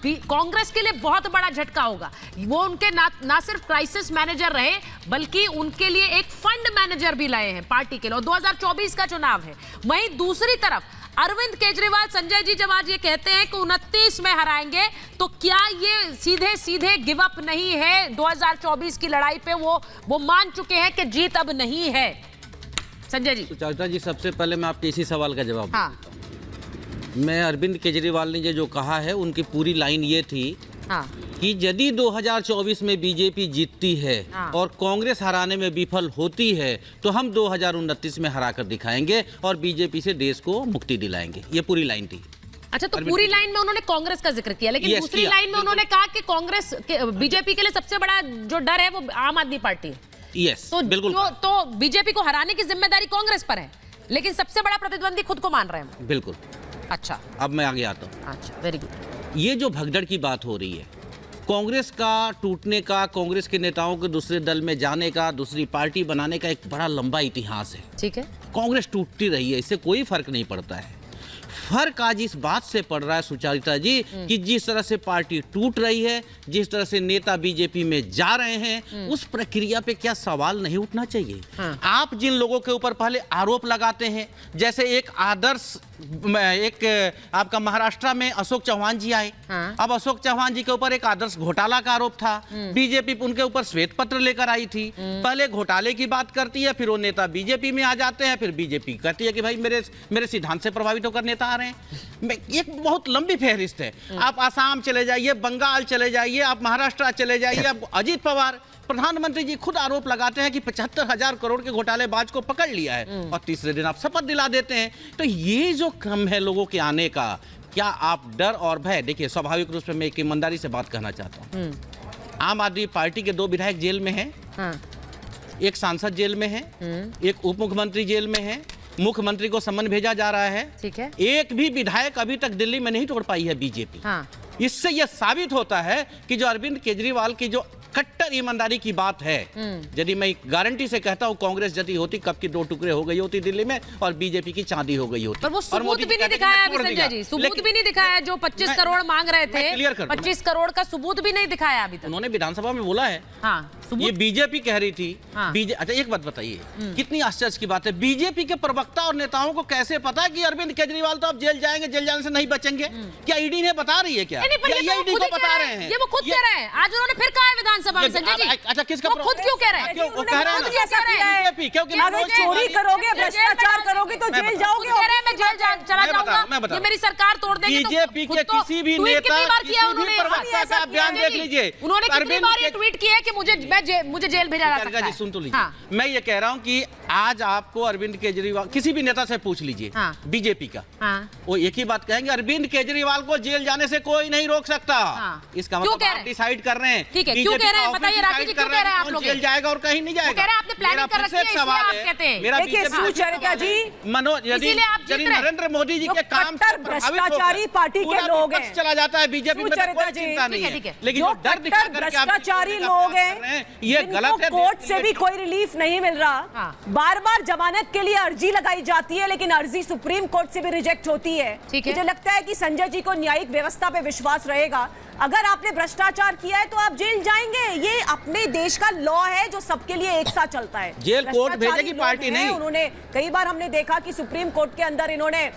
कांग्रेस के लिए बहुत बड़ा झटका होगा। वो उनके ना सिर्फ क्राइसिस मैनेजर रहे बल्कि उनके लिए एक फंड मैनेजर भी लाए हैं पार्टी के लिए। और 2024 का चुनाव है। वहीं दूसरी तरफ अरविंद केजरीवाल, संजय जी जब आज ये कहते हैं कि 29 में हराएंगे, तो क्या ये सीधे सीधे गिव अप नहीं है? 2024 की लड़ाई पे वो मान चुके हैं कि जीत अब नहीं है। संजय जी। सुचारिता जी, सबसे पहले मैं आपके इसी सवाल का जवाब मैं अरविंद केजरीवाल ने जो कहा है, उनकी पूरी लाइन ये थी कि यदि 2024 में बीजेपी जीतती है और कांग्रेस हराने में विफल होती है तो हम 2029 में हरा कर दिखाएंगे और बीजेपी से देश को मुक्ति दिलाएंगे। ये पूरी लाइन थी। अच्छा, तो पूरी लाइन में उन्होंने कांग्रेस का जिक्र किया, लेकिन दूसरी लाइन में उन्होंने कहा कि कांग्रेस बीजेपी के लिए सबसे बड़ा जो डर है वो आम आदमी पार्टी है। यस, तो बिल्कुल। तो बीजेपी को हराने की जिम्मेदारी कांग्रेस पर है, लेकिन सबसे बड़ा प्रतिद्वंदी खुद को मान रहे हैं। बिल्कुल। अच्छा, अब मैं आगे आता हूँ। अच्छा, वेरी गुड। ये जो भगदड़ की बात हो रही है, कांग्रेस का टूटने का, कांग्रेस के नेताओं के दूसरे दल में जाने का, दूसरी पार्टी बनाने का एक बड़ा लंबा इतिहास है। ठीक है, कांग्रेस टूटती रही है, इससे कोई फर्क नहीं पड़ता है। फर्क आज इस बात से पड़ रहा है सुचारिता जी कि जिस तरह से पार्टी टूट रही है, जिस तरह से नेता बीजेपी में जा रहे हैं, उस प्रक्रिया पे क्या सवाल नहीं उठना चाहिए? आप जिन लोगों के ऊपर पहले आरोप लगाते हैं, जैसे एक आदर्श, एक आपका महाराष्ट्र में अशोक चौहान जी आए। अब अशोक चौहान जी के ऊपर एक आदर्श घोटाला का आरोप था। बीजेपी उनके ऊपर श्वेत पत्र लेकर आई थी। पहले घोटाले की बात करती है, फिर वो नेता बीजेपी में आ जाते हैं, फिर बीजेपी कहती है कि भाई मेरे सिद्धांत से प्रभावित होकर नेता आ रहे हैं। एक बहुत लंबी फहरिस्त है। आप आसाम चले जाइए, बंगाल चले जाइए, आप महाराष्ट्र चले जाइए। अब अजीत पवार प्रधानमंत्री जी खुद आरोप लगाते हैं कि 75,000 करोड़ के घोटालेबाज को पकड़ लिया है, और तीसरे दिन आप शपथ दिला देते हैं। तो ये जो क्रम है लोगों के आने का, क्या आप डर और भय, देखिए स्वाभाविक रूप से मैं एक ईमानदारी से बात कहना चाहता हूँ। आम आदमी पार्टी के 2 विधायक जेल में हैं, एक सांसद जेल में है, एक उप मुख्यमंत्री जेल में है, मुख्यमंत्री को सम्मन भेजा जा रहा है। ठीक है। एक भी विधायक अभी तक दिल्ली में नहीं तोड़ पाई है बीजेपी। इससे यह साबित होता है कि जो अरविंद केजरीवाल की जो कट्टर ईमानदारी की बात है, यदि मैं गारंटी से कहता हूं कांग्रेस जदी होती कब की 2 टुकड़े हो गई होती दिल्ली में, और बीजेपी की चांदी हो गई होती। पर वो सबूत भी नहीं दिखाया अभी संजय जी, सबूत भी नहीं दिखाया। जो 25 करोड़ मांग रहे थे, 25 करोड़ का सबूत भी नहीं दिखाया अभी तक। उन्होंने विधानसभा में बोला है। ये बीजेपी कह रही थी। अच्छा, एक बात बताइए, कितनी आश्चर्य की बात है, बीजेपी के प्रवक्ता और नेताओं को कैसे पता कि अरविंद केजरीवाल तो अब जेल जाएंगे, जेल जाने से नहीं बचेंगे? क्या ईडी ने बता रही है? क्या ईडी को बता रहे हैं? ये वो खुद कह रहे हैं। आज उन्होंने फिर कहा है विधानसभा में संजय जी। अच्छा, किसका खुद क्यों कह रहे हैं? क्यों कह रहे हैं? क्योंकि अगर चोरी करोगे, भ्रष्टाचार करोगे तो जेल जाओगे। कह रहे हैं मैं जेल चला जाऊंगा, ये मेरी सरकार तोड़ देगी। बीजेपी के किसी भी नेता, किसी भी प्रवक्ता का बयान देख लीजिए। उन्होंने कितनी बार ये ट्वीट किया है कि मुझे जेल भेजा जा सकता है। सुन तो लीजिए, मैं ये कह रहा हूँ कि आज आपको अरविंद केजरीवाल, किसी भी नेता से पूछ लीजिए बीजेपी का, वो एक ही बात कहेंगे, अरविंद केजरीवाल को जेल जाने से कोई नहीं रोक सकता। इसका मतलब आप डिसाइड कर रहे हैं। ठीक है, क्यों कह रहे हैं बताइए राकेश जी, क्यों कह रहे हैं आप लोग? जेल जाएगा और कहीं नहीं जाएगा। कह रहे हैं आपने प्लानिंग कर रखी है, इसलिए आप कहते हैं। मेरा देखिए सुचरिता जी, मनोज, यदि नरेंद्र मोदी जी के काम से भ्रष्टाचारी पार्टी के लोग हैं, चला जाता है बीजेपी में, कोई चिंता नहीं है। लेकिन जो डर दिखा करके भ्रष्टाचारी लोग हैं, ये गलत है। कोर्ट से भी कोई रिलीफ नहीं मिल रहा। बार बार जमानत के लिए अर्जी लगाई जाती है, लेकिन अर्जी सुप्रीम कोर्ट से भी रिजेक्ट होती है। मुझे लगता है कि संजय जी को न्यायिक व्यवस्था पे विश्वास रहेगा। अगर आपने भ्रष्टाचार किया है तो आप जेल जाएंगे। ये अपने देश का लॉ है जो सबके लिए एक साथ चलता है। जेल कोर्ट भेजेगी पार्टी नहीं। उन्होंने कई बार हमने देखा कि सुप्रीम कोर्ट के अंदर इन्होंने,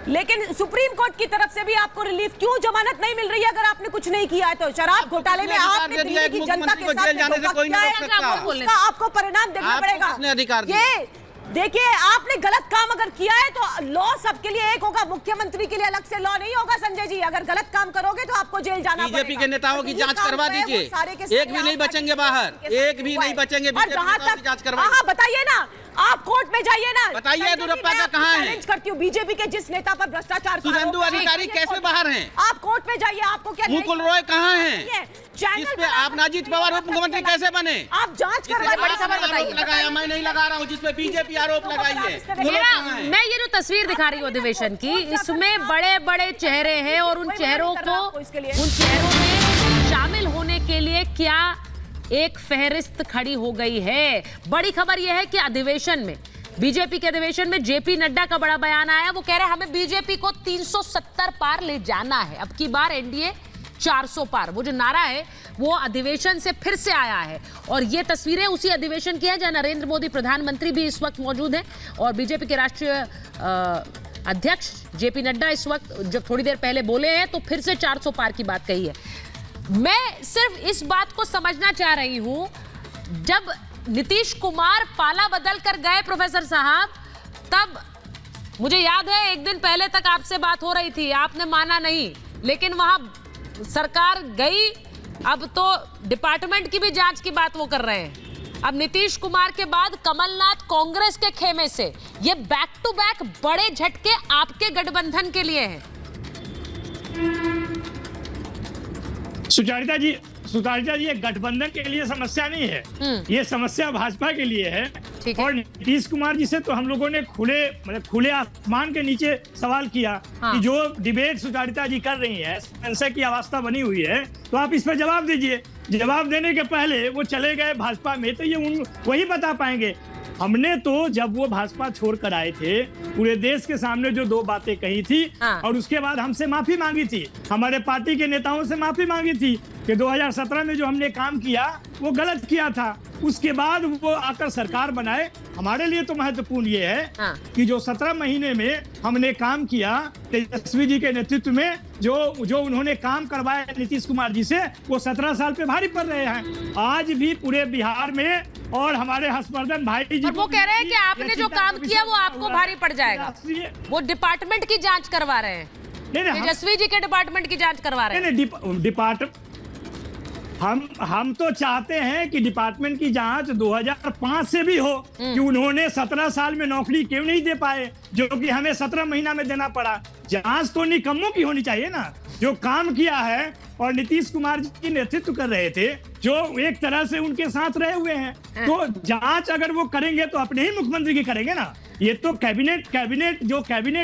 लेकिन सुप्रीम कोर्ट की तरफ से भी आपको रिलीफ क्यों, जमानत नहीं मिल रही है अगर आपने कुछ नहीं किया है तो? शराब घोटाले में आपने दिल्ली की जनता के साथ धोखा किया है, उसका आपको परिणाम देखना पड़ेगा। ये देखिए, आपने गलत काम अगर किया है तो लॉ सबके लिए एक होगा, मुख्यमंत्री के लिए अलग से लॉ नहीं होगा। संजय जी, अगर गलत काम करोगे तो आपको जेल जाना पड़ेगा। बीजेपी के नेताओं की जांच करवा दीजिए, एक भी नहीं बचेंगे बाहर, एक भी नहीं बचेंगे। हाँ, बताइए ना, आप कोर्ट में जाइए ना, बताइए येदियुरप्पा का कहाँ है? करती हूँ बीजेपी के जिस नेता पर भ्रष्टाचार, सुवेंदु अधिकारी कैसे बाहर हैं? आप कोर्ट में जाइए, आपको क्या? मुकुल रॉय कहाँ हैं? जिस पे आप अजीत पवार उप मुख्यमंत्री कैसे बने? आप जांच करवाइए। बड़ी खबर बताइए। लगाया, मैं नहीं लगा रहा हूँ, जिसपे बीजेपी आरोप लगाई है। मैं ये जो तस्वीर दिखा रही हूँ अधिवेशन की, इसमें बड़े बड़े चेहरे हैं और उन चेहरों में शामिल होने के लिए क्या एक फहरिस्त खड़ी हो गई है। बड़ी खबर यह है कि अधिवेशन में, बीजेपी के अधिवेशन में जेपी नड्डा का बड़ा बयान आया। वो कह रहे हैं हमें बीजेपी को 370 पार ले जाना है। अब की बार एनडीए 400 पार, वो जो नारा है वो अधिवेशन से फिर से आया है। और ये तस्वीरें उसी अधिवेशन की है जहां नरेंद्र मोदी प्रधानमंत्री भी इस वक्त मौजूद हैं और बीजेपी के राष्ट्रीय अध्यक्ष जेपी नड्डा इस वक्त जब थोड़ी देर पहले बोले हैं तो फिर से 400 पार की बात कही है। मैं सिर्फ इस बात को समझना चाह रही हूं, जब नीतीश कुमार पाला बदल कर गए प्रोफेसर साहब, तब मुझे याद है एक दिन पहले तक आपसे बात हो रही थी, आपने माना नहीं, लेकिन वहां सरकार गई, अब तो डिपार्टमेंट की भी जांच की बात वो कर रहे हैं। अब नीतीश कुमार के बाद कमलनाथ कांग्रेस के खेमे से, ये बैक टू बैक बड़े झटके आपके गठबंधन के लिए हैं। सुचारिता जी ये गठबंधन के लिए समस्या नहीं है, ये समस्या भाजपा के लिए है। और नीतीश कुमार जी से तो हम लोगों ने खुले आसमान के नीचे सवाल किया कि जो डिबेट सुचारिता जी कर रही है, संशय की अवस्था बनी हुई है, तो आप इस पर जवाब दीजिए। जवाब देने के पहले वो चले गए भाजपा में, तो ये वही बता पाएंगे। हमने तो जब वो भाजपा छोड़कर आए थे, पूरे देश के सामने जो 2 बातें कही थी और उसके बाद हमसे माफी मांगी थी, हमारे पार्टी के नेताओं से माफी मांगी थी कि 2017 में जो हमने काम किया वो गलत किया था। उसके बाद वो आकर सरकार बनाए। हमारे लिए तो महत्वपूर्ण ये है कि जो 17 महीने में हमने काम किया तेजस्वी जी के नेतृत्व में, जो उन्होंने काम करवाया नीतीश कुमार जी से, वो 17 साल पे भारी पड़ रहे हैं आज भी पूरे बिहार में। और हमारे हर्षवर्धन भाई जी, और वो कह रहे हैं कि आपने जो काम किया वो आपको भारी पड़ जाएगा। वो डिपार्टमेंट की जांच करवा रहे हैं, तेजस्वी जी के डिपार्टमेंट की जांच करवा रहे हैं। डिपार्टमेंट हम तो चाहते हैं कि डिपार्टमेंट की जांच 2005 से भी हो कि उन्होंने 17 साल में नौकरी क्यों नहीं दे पाए, जो कि हमें 17 महीना में देना पड़ा। जांच तो निकम्मों की होनी चाहिए ना, जो काम किया है। और नीतीश कुमार जी नेतृत्व कर रहे थे, जो एक तरह से उनके साथ रहे हुए हैं, तो जांच अगर वो करेंगे तो अपने ही मुख्यमंत्री की करेंगे ना। ये तो कैबिनेट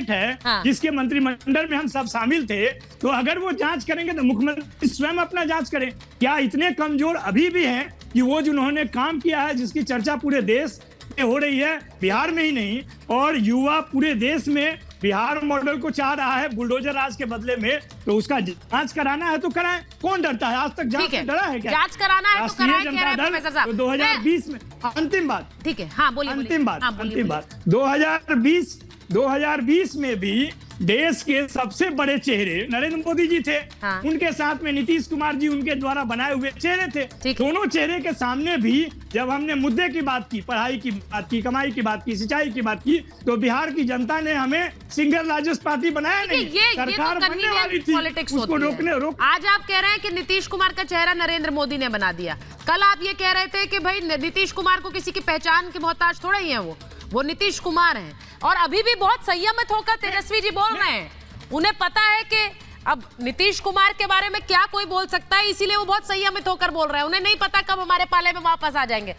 है जिसके मंत्रिमंडल में हम सब शामिल थे, तो अगर वो जांच करेंगे तो मुख्यमंत्री स्वयं अपना जांच करें। क्या इतने कमजोर अभी भी हैं कि वो जिन्होंने काम किया है, जिसकी चर्चा पूरे देश में हो रही है, बिहार में ही नहीं, और युवा पूरे देश में बिहार मॉडल को चाह रहा है बुलडोजर राज के बदले में, तो उसका जांच कराना है तो कराएं। कौन डरता है? आज तक जांच से डरा है क्या? जांच कराना है तो कराएं, कह रहे हैं प्रोफेसर साहब। 2020 में अंतिम बात, ठीक है, हाँ बोलिए। अंतिम बात 2020 में भी देश के सबसे बड़े चेहरे नरेंद्र मोदी जी थे, उनके साथ में नीतीश कुमार जी उनके द्वारा बनाए हुए चेहरे थे। दोनों चेहरे के सामने भी जब हमने मुद्दे की बात की, पढ़ाई की बात की, कमाई की बात की, सिंचाई की बात की, तो बिहार की जनता ने हमें सिंगल लार्जेस्ट पार्टी बनाया नहीं। सरकार बनने वाली थी, उसको रोकने। आज आप कह रहे हैं कि नीतीश कुमार का चेहरा नरेंद्र मोदी ने बना दिया, कल आप ये कह रहे थे कि भाई नीतीश कुमार को किसी की पहचान के मोहताज थोड़ा ही है, वो नीतीश कुमार हैं। और अभी भी बहुत संयमित होकर तेजस्वी जी बोल रहे हैं, उन्हें पता है कि अब नीतीश कुमार के बारे में क्या कोई बोल सकता है, इसीलिए वो बहुत संयमित होकर बोल रहे हैं। उन्हें नहीं पता कब हमारे पाले में वापस आ जाएंगे।